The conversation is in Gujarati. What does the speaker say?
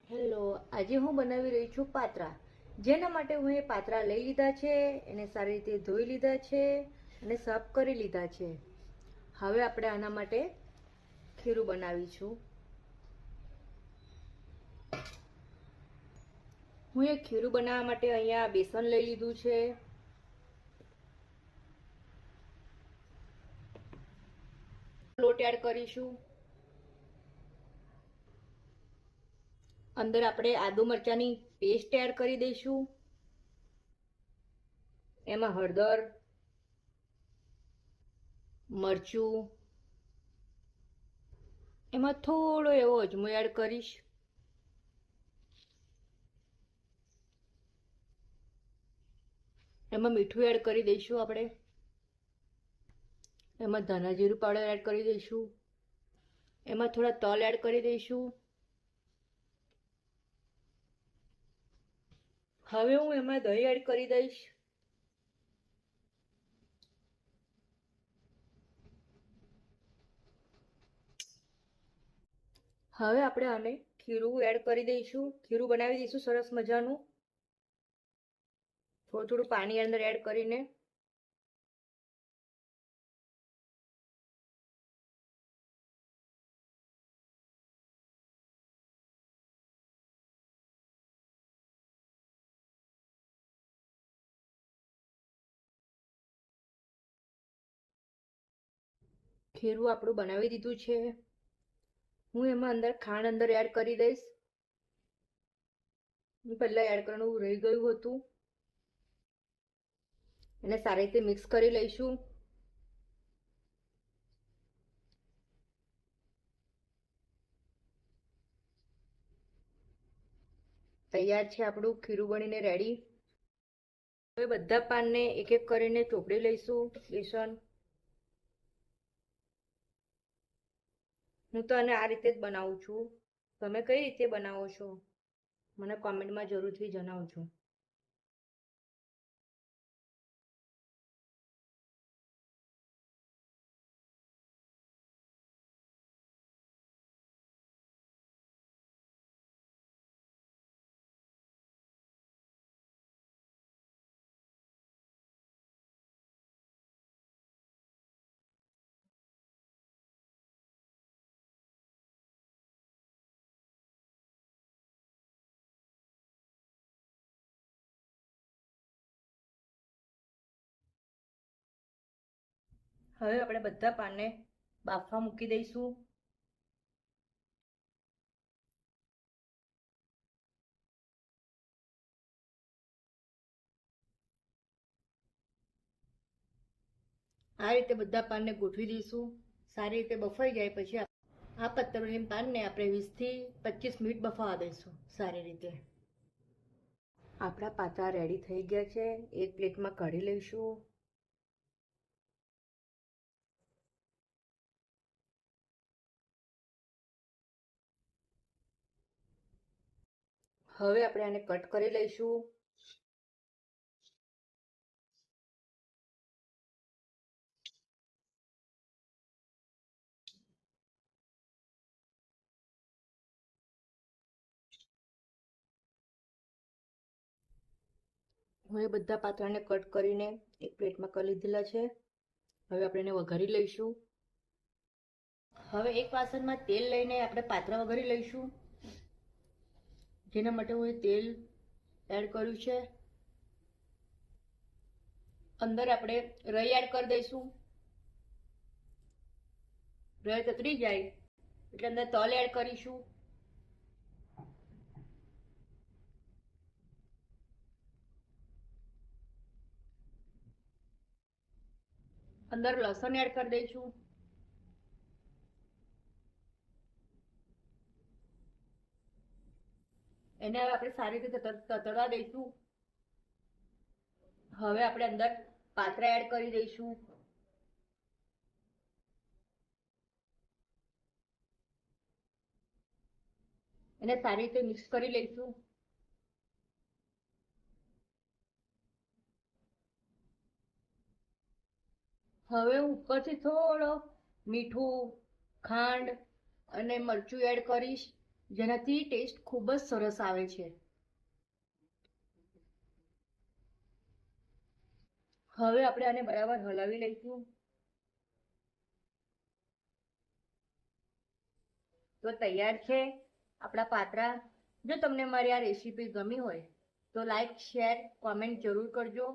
હેલો, આજે હું બનાવી રહી છું પાત્રા. જેના માટે હું એ પાત્રા લઈ લીધા છે, એને સારી રીતે ધોઈ લીધા છે અને સાફ કરી લીધા છે. હવે આપણે આના માટે ખીરું બનાવીશું. હું એ ખીરું બનાવવા માટે અહીંયા બેસન લઈ લીધું છે. લોટ એડ કરીશું. અંદર આપણે આદુ મરચાંની પેસ્ટ એડ કરી દઈશું. એમાં હળદર, મરચું, એમાં થોડો એવો અજમો એડ કરીશ. એમાં મીઠું એડ કરી દઈશું આપણે. એમાં ધાણા જીરું પાવડર એડ કરી દઈશું. એમાં થોડા તલ એડ કરી દઈશું. હવે હું એમાં દહીં એડ કરી દઈશ. હવે આપણે આને ખીરું એડ કરી દઈશું. ખીરું બનાવી દઈશું સરસ મજાનું. થોડું થોડું પાણી અંદર એડ કરીને ખીરું આપણું બનાવી દીધું છે. હું એમાં અંદર ખાંડ અંદર એડ કરી દઈશ. પહેલા એડ કરવાનું રહી ગયું હતું. એને સારી રીતે મિક્સ કરી લઈશું. તૈયાર છે આપણું ખીરું બનીને રેડી. હવે બધા પાનને એક એક કરીને ચોપડી લઈશું બેસન. હું તો આને આ રીતે જ બનાવું છું. તમે કઈ રીતે બનાવો છો મને કોમેન્ટમાં જરૂરથી જણાવજો. હવે આપણે બધા પાનને બાફવા મૂકી દઈશું. આ રીતે બધા પાનને ગોઠવી દઈશું. સારી રીતે બફાઈ જાય પછી આ પતંગની પાનને આપણે 20 થી 25 મિનિટ બફાવા દઈશું સારી રીતે. આપણા પાત્રા રેડી થઈ ગયા છે. એક પ્લેટમાં કાઢી લઈશું. હવે આપણે આને કટ કરી લઈશું. હું એ બધા પાત્રાને કટ કરીને એક પ્લેટમાં કરી લીધેલા છે. હવે આપણે એને વઘારી લઈશું. હવે એક વાસણમાં તેલ લઈને આપણે પાત્રા વઘારી લઈશું. જેના માટે હું તેલ એડ કર્યું છે. અંદર આપણે રાઈ એડ કરી દઈશું. રાઈ તતરી જાય એટલે અંદર તલ એડ કરીશું. અંદર લસણ એડ કરી દઈશું. એને હવે આપણે સારી રીતે તતડવા દઈશું. હવે આપણે અંદર પાત્રા એડ કરી દઈશું. એને સારી રીતે મિક્સ કરી લઈશું. હવે હું ઉપરથી થોડો મીઠું, ખાંડ અને મરચું એડ કરીશ. જેનાથી ટેસ્ટ ખૂબ જ સરસ આવે છે. હવે આપણે આને બરાબર હલાવી લઈશું. તો તૈયાર છે આપણા પાતરા. જો તમને મારી આ રેસીપી ગમી હોય તો લાઈક, શેર, કોમેન્ટ જરૂર કરજો.